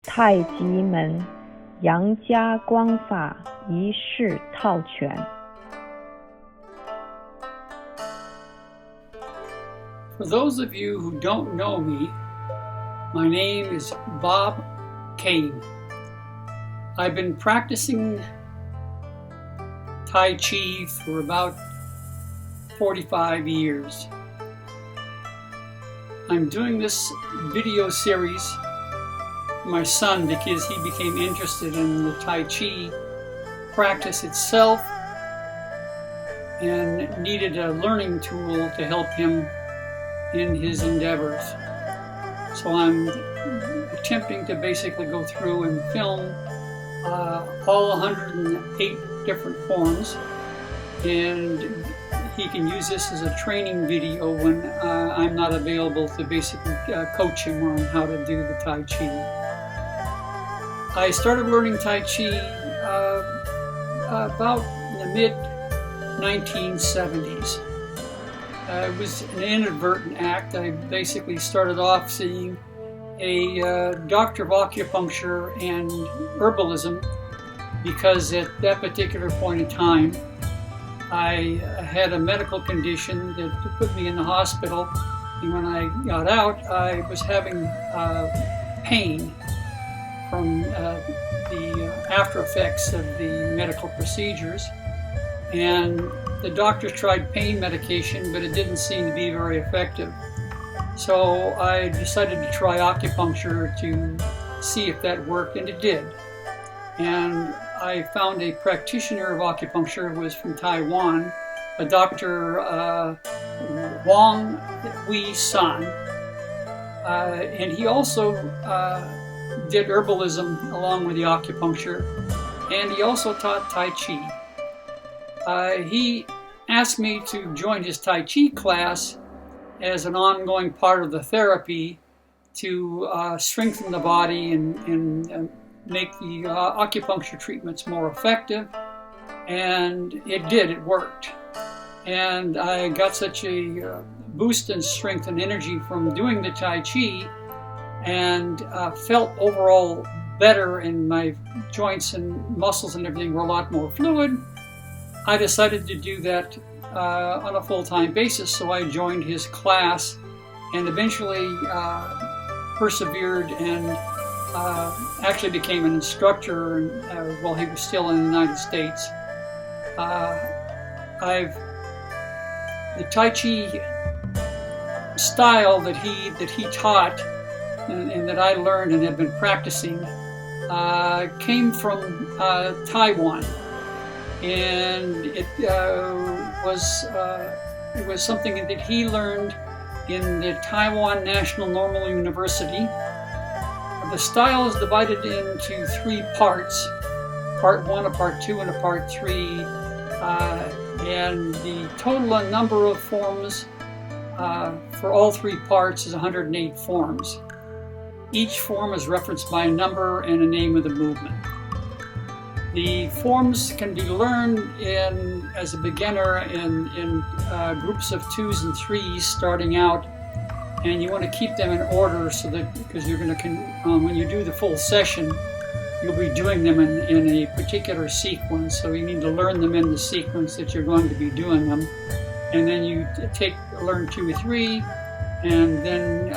太极门杨家光法一式套拳。For those of you who don't know me, my name is Bob Kane. I've been practicing Tai Chi for about 45 years. I'm doing this video series for my son because he became interested in the Tai Chi practice itself and needed a learning tool to help him in his endeavors. So I'm attempting to basically go through and film all 108 different forms, and he can use this as a training video when I'm not available to basically coach him on how to do the Tai Chi. I started learning Tai Chi about in the mid-1970s. It was an inadvertent act. I basically started off seeing a doctor of acupuncture and herbalism because at that particular point in time I had a medical condition that put me in the hospital, and when I got out I was having pain from the after effects of the medical procedures, and the doctors tried pain medication, but it didn't seem to be very effective. So I decided to try acupuncture to see if that worked, and it did. And I found a practitioner of acupuncture who was from Taiwan, a Dr. Wang Wei San, and he also did herbalism along with the acupuncture, and he also taught Tai Chi. He asked me to join his Tai Chi class as an ongoing part of the therapy to strengthen the body and make the acupuncture treatments more effective. And it did, it worked. And I got such a boost in strength and energy from doing the Tai Chi, and felt overall better, and my joints and muscles and everything were a lot more fluid. I decided to do that on a full-time basis, so I joined his class and eventually persevered and actually became an instructor while he was still in the United States. The Tai Chi style that he taught and that I learned and have been practicing came from Taiwan. And it was something that he learned in the Taiwan National Normal University. The style is divided into 3 parts: part 1, a part 2, and a part 3. And the total number of forms for all 3 parts is 108 forms. Each form is referenced by a number and a name of the movement. The forms can be learned as a beginner in groups of 2s and 3s starting out, and you want to keep them in order so that, because you're going to, when you do the full session, you'll be doing them in a particular sequence, so you need to learn them in the sequence that you're going to be doing them. And then you learn 2 or 3, and then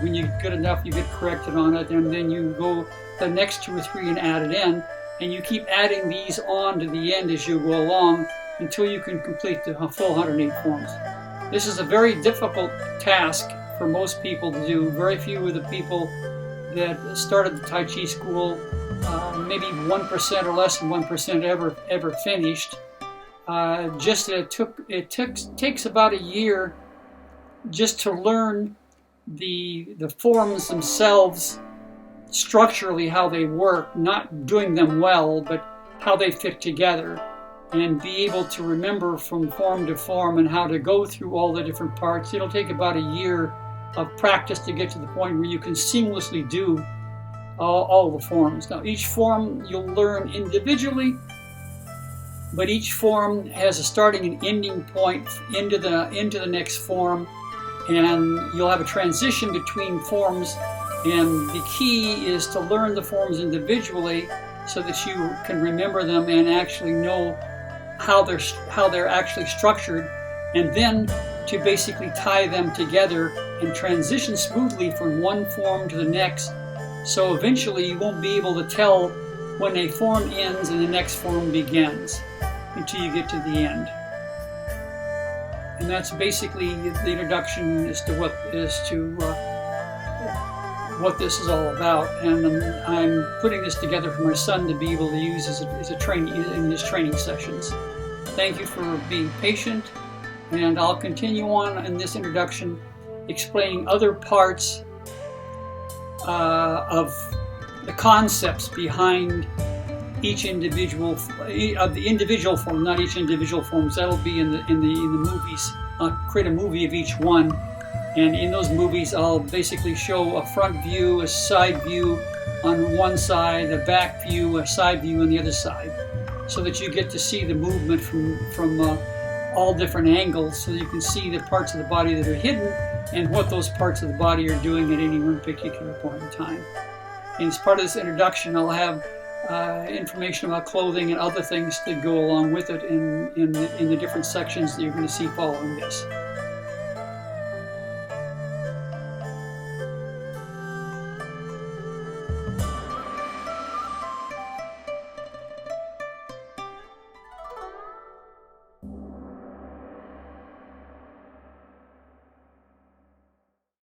when you get good enough, you get corrected on it, and then you go the next 2 or 3 and add it in. And you keep adding these on to the end as you go along until you can complete the full 108 forms. This is a very difficult task for most people to do. Very few of the people that started the Tai Chi school, maybe 1% or less than 1% ever finished. Just that it takes about a year just to learn the forms themselves, structurally how they work, not doing them well, but how they fit together, and be able to remember from form to form and how to go through all the different parts. It'll take about a year of practice to get to the point where you can seamlessly do all the forms. Now, each form you'll learn individually, but each form has a starting and ending point into the next form, and you'll have a transition between forms And the key is to learn the forms individually so that you can remember them and actually know how they're actually structured, and then to basically tie them together and transition smoothly from one form to the next. So eventually you won't be able to tell when a form ends and the next form begins until you get to the end. And that's basically the introduction as to what this is all about. And I'm putting this together for my son to be able to use as a training in his training sessions. Thank you for being patient, and I'll continue on in this introduction explaining other parts of the concepts behind each individual of the individual form, not each individual forms. That'll be in the movies. I'll create a movie of each one, and in those movies I'll basically show a front view, a side view on one side, a back view, a side view on the other side, so that you get to see the movement from all different angles, so that you can see the parts of the body that are hidden and what those parts of the body are doing at any one particular point in time. And as part of this introduction, I'll have information about clothing and other things that go along with it in the different sections that you're going to see following this.